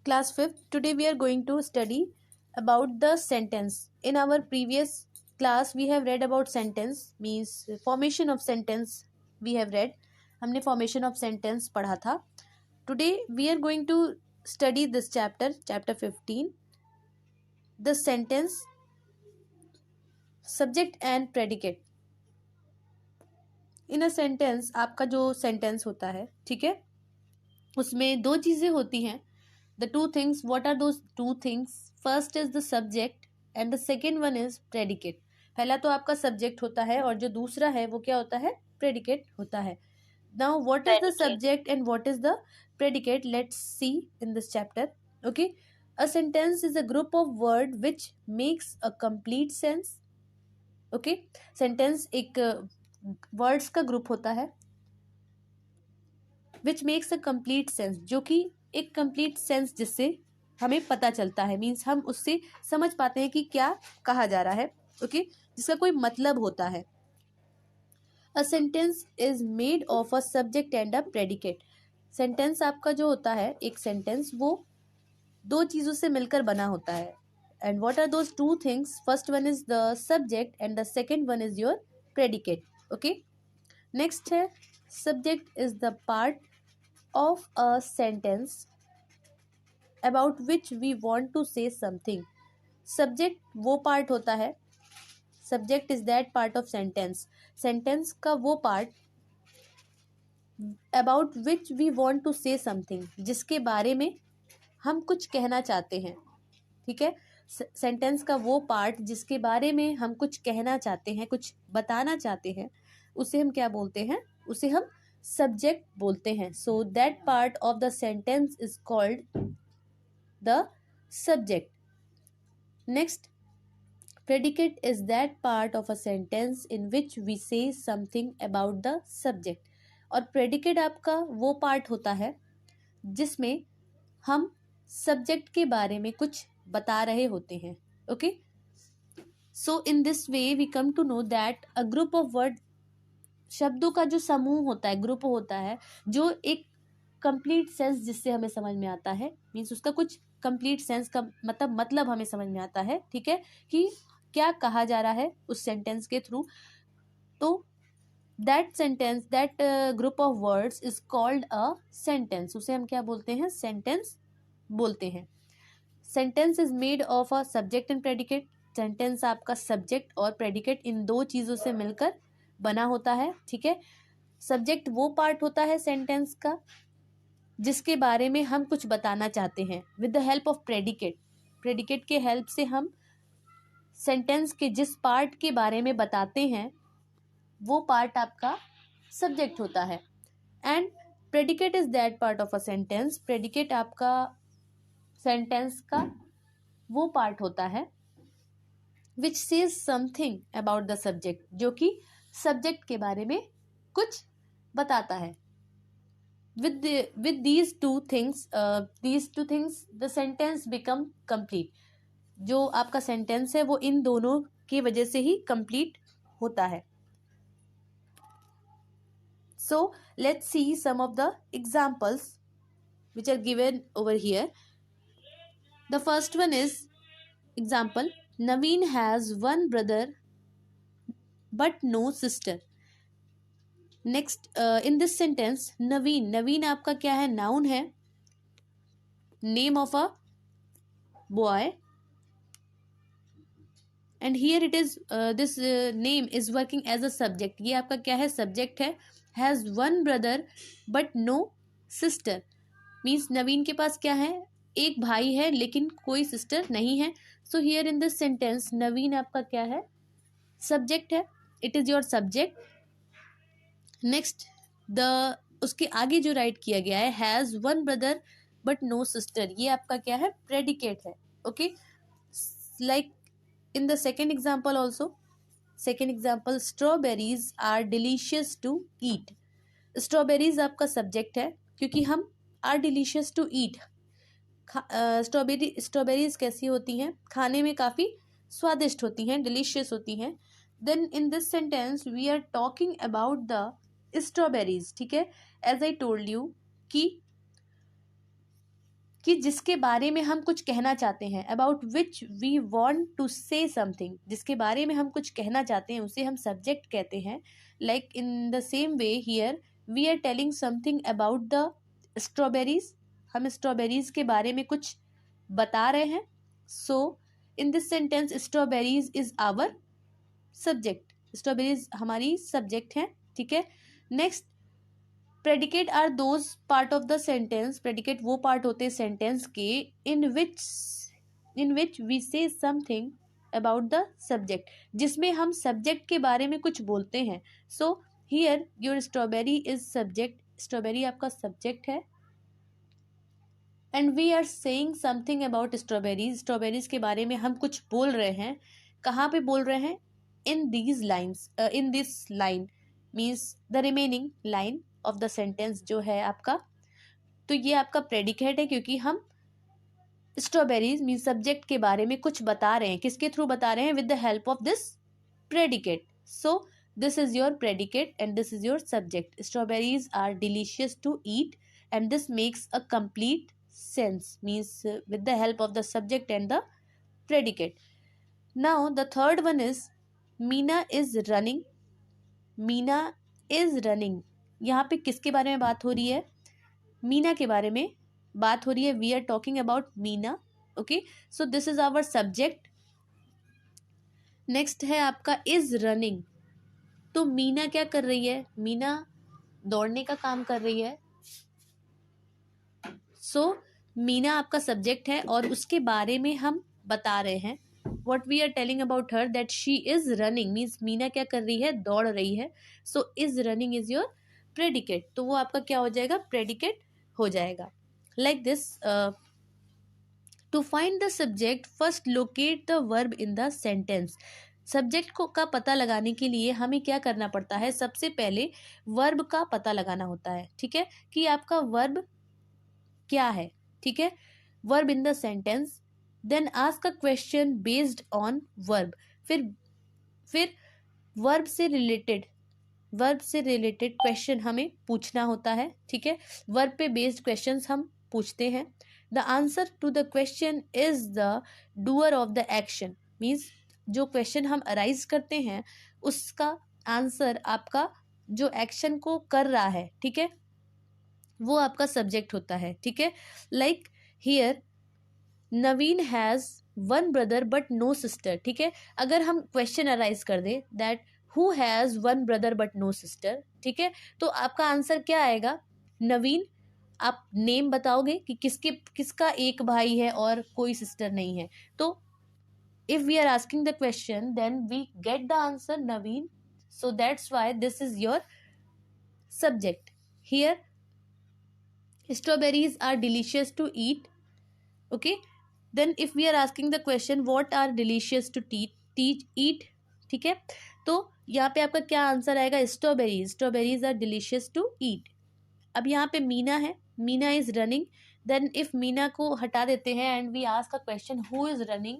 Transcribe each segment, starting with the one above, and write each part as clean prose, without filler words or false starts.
Class 5th. Today we are going to study about the sentence. In our previous class we have read about sentence, means formation of sentence we have read. हमने formation of sentence पढ़ा था. Today we are going to study this chapter 15. The sentence, subject and predicate. In a sentence, आपका जो sentence होता है, ठीक है, उसमें दो चीज़ें होती हैं. The two things, what are those two things? First is the subject and the second one is predicate. पहला तो आपका subject होता है और जो दूसरा है वो क्या होता है? Predicate होता है. Now what is the subject and what is the predicate? Let's see in this chapter. Okay, a sentence is a group of word which makes a complete sense. Okay, sentence एक words का group होता है which makes a complete sense, जो कि एक complete sense जिससे हमें पता चलता है, मीन्स हम उससे समझ पाते हैं कि क्या कहा जा रहा है. ओके, जिसका कोई मतलब होता है. A sentence is made of a subject and a predicate. Sentence आपका जो होता है, एक सेंटेंस वो दो चीज़ों से मिलकर बना होता है. And what are those two things? First one is the subject and the second one is your predicate. Okay, next है subject is the part of a sentence about which we want to say something. Subject वो part होता है. Subject is that part of sentence. Sentence का वो part about which we want to say something, जिसके बारे में हम कुछ कहना चाहते हैं. ठीक है, सेंटेंस का वो पार्ट जिसके बारे में हम कुछ कहना चाहते हैं, कुछ बताना चाहते हैं, उसे हम क्या बोलते हैं? उसे हम सब्जेक्ट बोलते हैं. So that part of the sentence is called the subject. Next, predicate is that part of a sentence in which we say something about the subject. और प्रेडिकेट आपका वो पार्ट होता है जिसमें हम सब्जेक्ट के बारे में कुछ बता रहे होते हैं. Okay, so in this way we come to know that a group of word, शब्दों का जो समूह होता है, ग्रुप होता है, जो एक कंप्लीट सेंस जिससे हमें समझ में आता है, मीन्स उसका कुछ कंप्लीट सेंस का मतलब हमें समझ में आता है. ठीक है, कि क्या कहा जा रहा है उस सेंटेंस के थ्रू. तो that sentence, that group of words is called a sentence. उसे हम क्या बोलते हैं? सेंटेंस बोलते हैं. Sentence is made of a subject and predicate. Sentence आपका सब्जेक्ट और प्रेडिकेट इन दो चीज़ों से मिलकर बना होता है. ठीक है, सब्जेक्ट वो पार्ट होता है सेंटेंस का जिसके बारे में हम कुछ बताना चाहते हैं. With the help of predicate, predicate के हेल्प से हम सेंटेंस के जिस पार्ट के बारे में बताते हैं वो पार्ट आपका सब्जेक्ट होता है. And predicate is that part of a sentence. Predicate आपका सेंटेंस का वो पार्ट होता है which says something about the subject, जो कि सब्जेक्ट के बारे में कुछ बताता है. with these two things the sentence become complete. जो आपका सेंटेंस है वो इन दोनों की वजह से ही कंप्लीट होता है. So let's see some of the examples which are given over here. The first one is example, Naveen has one brother but no sister. Next, in this sentence Naveen, Naveen आपका क्या है? नाउन है, name of a boy. And here it is this name is working as a subject. ये आपका क्या है? Subject है. Has one brother but no sister, means Naveen के पास क्या है? एक भाई है लेकिन कोई सिस्टर नहीं है. So here in this sentence Naveen आपका क्या है? सब्जेक्ट है. It is your subject. Next, उसके आगे जो राइट किया गया है has one brother but no sister, ये आपका क्या है? प्रेडिकेट है. Okay, like in the second example also. Second example, strawberries are delicious to eat. Strawberries आपका सब्जेक्ट है क्योंकि हम are delicious to eat. Strawberries कैसी होती हैं? खाने में काफ़ी स्वादिष्ट होती हैं, डिलीशियस होती हैं. Then in this sentence we are talking about the strawberries. ठीक है, एज आई टोल्ड यू कि कि जिसके बारे में हम कुछ कहना चाहते हैं, about which we want to say something, जिसके बारे में हम कुछ कहना चाहते हैं उसे हम सब्जेक्ट कहते हैं. Like in the same way here we are telling something about the strawberries, हम स्ट्रॉबेरीज के बारे में कुछ बता रहे हैं. So in this sentence strawberries is our subject, strawberries हमारी सब्जेक्ट है. ठीक है. Next, predicate are those part of the sentence, predicate वो पार्ट होते हैं सेंटेंस के in which we say something about the subject, जिसमें हम सब्जेक्ट के बारे में कुछ बोलते हैं. So here your strawberry is subject, strawberry आपका सब्जेक्ट है. And we are saying something about strawberries, strawberries के बारे में हम कुछ बोल रहे हैं. कहाँ पे बोल रहे हैं? In these lines, in this line means the remaining line of the sentence जो है आपका. तो ये आपका प्रेडिकेट है क्योंकि हम स्ट्रॉबेरीज मीन्स सब्जेक्ट के बारे में कुछ बता रहे हैं. किसके थ्रू बता रहे हैं? With the help of this predicate. So this is your predicate and this is your subject. Strawberries are delicious to eat and this makes a complete sense means with the help of the subject and the predicate. Now the third one is Meena is running. Meena is running. यहाँ पे किसके बारे में बात हो रही है? मीना के बारे में बात हो रही है. We are talking about Meena. Okay, so this is our subject. Next है आपका इज रनिंग. तो मीना क्या कर रही है? मीना दौड़ने का काम कर रही है. सो मीना आपका सब्जेक्ट है और उसके बारे में हम बता रहे हैं. What we are telling about her that she is running means Meena क्या कर रही है? दौड़ रही है. So is running is your predicate. तो वो आपका क्या हो जाएगा? प्रेडिकेट हो जाएगा. Like this, to find the subject first locate the verb in the sentence. Subject को का पता लगाने के लिए हमें क्या करना पड़ता है? सबसे पहले वर्ब का पता लगाना होता है. ठीक है, कि आपका वर्ब क्या है. ठीक है, verb in the sentence. Then ask a question based on verb. फिर वर्ब से रिलेटेड क्वेश्चन हमें पूछना होता है. ठीक है, वर्ब पे बेस्ड क्वेश्चंस हम पूछते हैं. The answer to the question is the doer of the action means जो क्वेश्चन हम अराइज करते हैं उसका आंसर आपका जो एक्शन को कर रहा है. ठीक है, वो आपका सब्जेक्ट होता है. ठीक है, like here Naveen has one brother but no sister. ठीक है, अगर हम क्वेश्चन अराइज कर दें that who has one brother but no sister. ठीक है, तो आपका आंसर क्या आएगा? नवीन. आप नेम बताओगे कि किसका एक भाई है और कोई सिस्टर नहीं है. तो if we are asking the question then we get the answer Naveen. So that's why this is your subject. Here strawberries are delicious to eat. Okay, then if we are asking the question what are delicious to eat. ठीक है, तो यहाँ पे आपका क्या answer आएगा? Strawberries are delicious to eat. अब यहाँ पे मीना है. Meena is running. Then if Meena को हटा देते हैं and we ask a question who is running,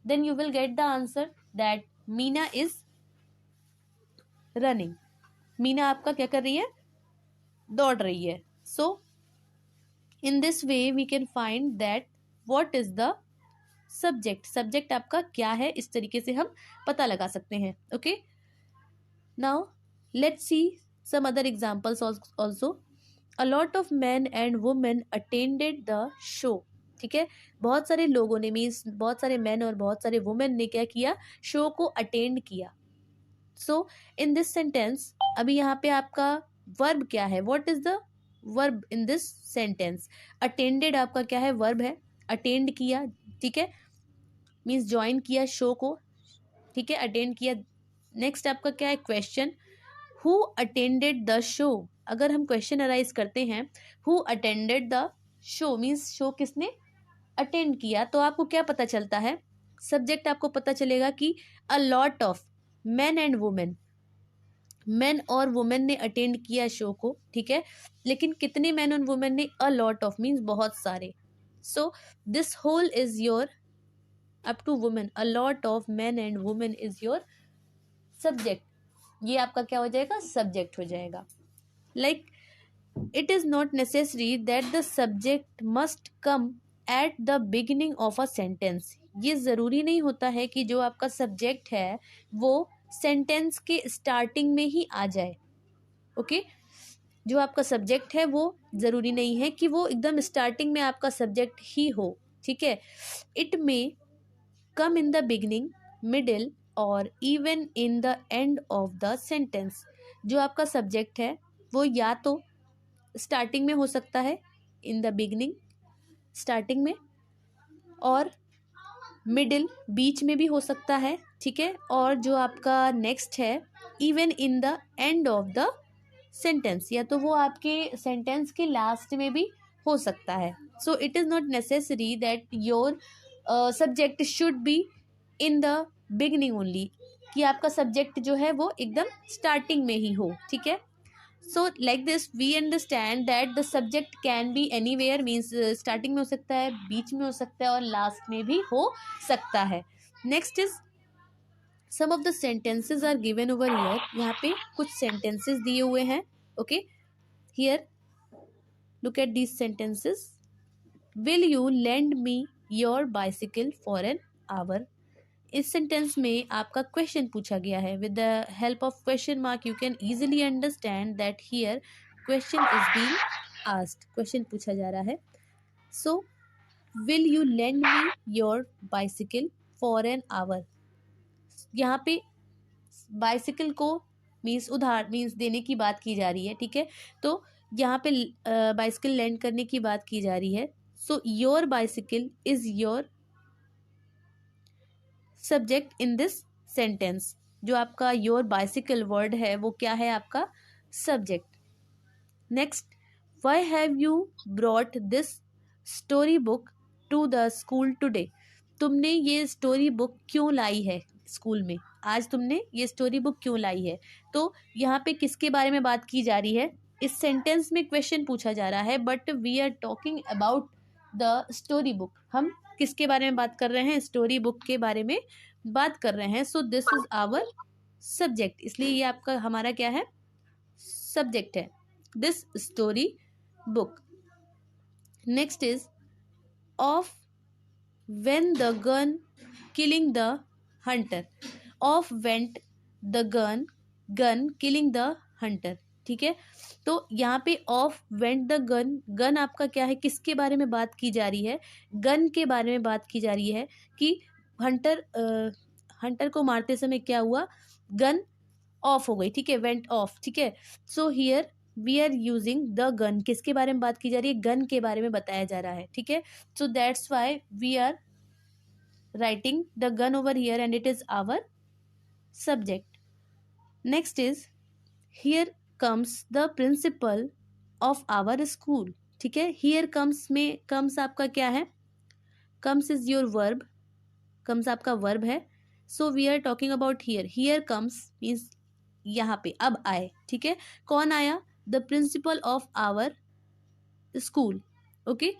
then you will get the answer that Meena is running. Meena आपका क्या कर रही है? दौड़ रही है. So in this way we can find that what is the subject. Subject आपका क्या है? इस तरीके से हम पता लगा सकते हैं. Okay, now let's see some other examples also. A lot of man and women attended the show. ठीक है, बहुत सारे लोगों ने मीन्स बहुत सारे मैन और बहुत सारे वुमेन ने क्या किया? शो को अटेंड किया. सो इन दिस सेंटेंस अभी यहाँ पे आपका वर्ब क्या है? What is the verb in this sentence? Attended आपका क्या है? वर्ब है. अटेंड किया. ठीक है, मीन्स ज्वाइन किया शो को. ठीक है, अटेंड किया. नेक्स्ट आपका क्या है? Question. Who attended the show. अगर हम क्वेश्चन अराइज करते हैं who attended the show means show किसने अटेंड किया, तो आपको क्या पता चलता है? सब्जेक्ट आपको पता चलेगा कि अ lot of man and women. Man और वुमेन ने अटेंड किया शो को. ठीक है, लेकिन कितने मैन और वुमेन ने? अ लॉट ऑफ मीन्स बहुत सारे. So this whole is your up to women. A lot of man and women is your subject. ये आपका क्या हो जाएगा? सब्जेक्ट हो जाएगा. Like it is not necessary that the subject must come at the beginning of a sentence. ये ज़रूरी नहीं होता है कि जो आपका सब्जेक्ट है वो सेंटेंस के स्टार्टिंग में ही आ जाए। ओके जो आपका सब्जेक्ट है वो ज़रूरी नहीं है कि वो एकदम स्टार्टिंग में आपका सब्जेक्ट ही हो। ठीक है, it may come in the beginning, middle और even in the end of the sentence. जो आपका सब्जेक्ट है वो या तो स्टार्टिंग में हो सकता है, इन द बिगिनिंग स्टार्टिंग में, और मिडिल बीच में भी हो सकता है। ठीक है, और जो आपका नेक्स्ट है even in the end of the sentence, या तो वो आपके सेंटेंस के लास्ट में भी हो सकता है। So it is not necessary that your subject should be in the beginning only, कि आपका सब्जेक्ट जो है वो एकदम स्टार्टिंग में ही हो। ठीक है, so like this we understand that the subject can be anywhere, means starting में हो सकता है, बीच में हो सकता है और लास्ट में भी हो सकता है। Next is some of the sentences are given over here. यहाँ पे कुछ सेंटेंसेस दिए हुए हैं। Okay here look at these sentences. Will you lend me your bicycle for an hour. इस सेंटेंस में आपका क्वेश्चन पूछा गया है। With the help of question mark you can easily understand that here question is being asked. Question पूछा जा रहा है। So will you lend me your bicycle for an our. यहाँ पे बाइसिकल को मीन्स उधार, मीन्स देने की बात की जा रही है। ठीक है, तो यहाँ पे बाइसिकल लेंड करने की बात की जा रही है। So your bicycle is your subject in this sentence. जो आपका योर बाइसिकल वर्ड है वो क्या है, आपका subject. Next, why have you brought this story book to the school today. तुमने ये स्टोरी बुक क्यों लाई है स्कूल में, आज तुमने ये स्टोरी बुक क्यों लाई है। तो यहाँ पे किसके बारे में बात की जा रही है, इस सेंटेंस में क्वेश्चन पूछा जा रहा है, but we are talking about the story book. हम किसके बारे में बात कर रहे हैं, स्टोरी बुक के बारे में बात कर रहे हैं। So this is our subject, इसलिए ये आपका हमारा क्या है, सब्जेक्ट है, this story book. Next is off when the gun killing the hunter. Off went the gun, gun killing the hunter. ठीक है, तो यहाँ पे off went the gun, gun आपका क्या है, किसके बारे में बात की जा रही है, गन के बारे में बात की जा रही है कि हंटर को मारते समय क्या हुआ, गन ऑफ हो गई। ठीक है, वेंट ऑफ। ठीक है, so here we are using the gun, किसके बारे में बात की जा रही है, गन के बारे में बताया जा रहा है। ठीक है, so that's why we are writing the gun over here and it is our subject. Next is here comes the principal of our school. ठीक है, हियर कम्स में कम्स आपका क्या है, comes is your verb, comes आपका verb है। So we are talking about here, here comes means यहाँ पे अब आए। ठीक है, कौन आया, the principal of our school. Okay,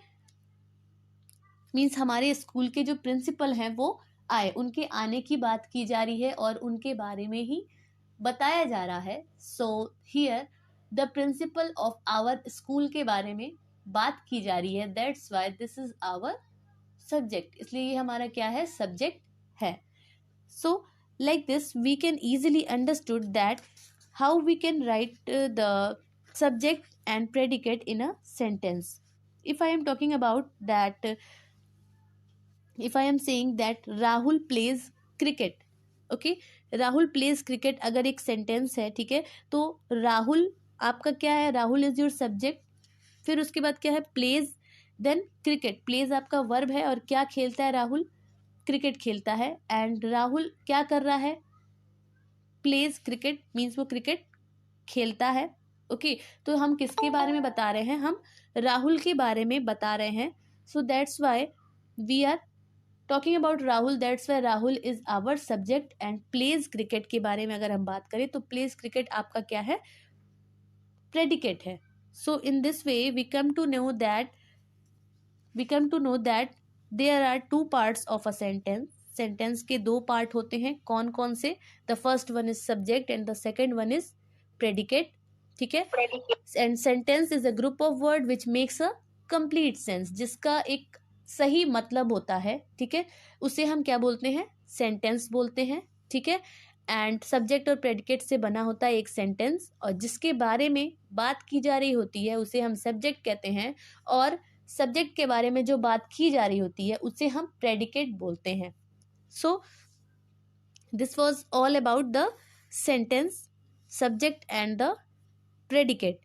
means हमारे स्कूल के जो प्रिंसिपल हैं वो आए, उनके आने की बात की जा रही है और उनके बारे में ही बताया जा रहा है। So here the principal of our school के बारे में बात की जा रही है, that's why this is our subject, इसलिए ये हमारा क्या है, सब्जेक्ट है। So like this we can easily understood that how we can write the subject and predicate in a sentence. If I am talking about that, if I am saying that Rahul plays cricket, okay, Rahul pledge cricket अगर एक sentence है, ठीक है, तो राहुल आपका क्या है, Rahul is your subject, फिर उसके बाद क्या है, प्लेज, देन क्रिकेट। प्लेज आपका वर्ब है और क्या खेलता है राहुल, क्रिकेट खेलता है। एंड राहुल क्या कर रहा है, प्लेज क्रिकेट मीन्स वो क्रिकेट खेलता है। ओके, तो हम किसके बारे में बता रहे हैं, हम राहुल के बारे में बता रहे हैं। So that's why we are talking about Rahul, that's why Rahul is our subject. And plays cricket के बारे में अगर हम बात करें तो प्लेज क्रिकेट आपका क्या है, प्रेडिकेट है। So in this way we come to know that there are two parts of a sentence. Sentence के दो पार्ट होते हैं, कौन कौन से, the first one is subject and the second one is predicate. ठीक है। And sentence is a group of word which makes a complete sense, जिसका एक सही मतलब होता है, ठीक है, उसे हम क्या बोलते हैं, सेंटेंस बोलते हैं, ठीक है। एंड सब्जेक्ट और प्रेडिकेट से बना होता है एक सेंटेंस, और जिसके बारे में बात की जा रही होती है उसे हम सब्जेक्ट कहते हैं, और सब्जेक्ट के बारे में जो बात की जा रही होती है उसे हम प्रेडिकेट बोलते हैं। सो this was all about the sentence, subject and the predicate.